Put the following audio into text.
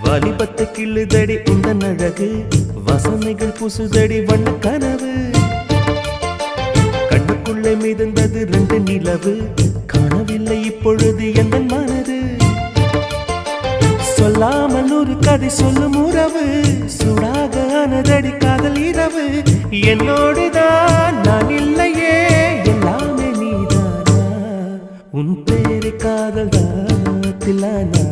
வாலிபத்து கிள்ளுதடி இந்த அழகு வசனைகள் புசுதடி வண்ண கனவு கண்ணுக்குள்ளே மிதந்தது 2 நிலவு காணவில்லை இப்பொழுது எந்த மனது சொல்லாமல் ஒரு கதை சொல்லும் உறவு சூடாக ஆனதடி காதல் இரவு என்னோடுதான் நான் இல்லையே எல்லாமே நீதானா உன் பேரு காதல் தான் தில்லானா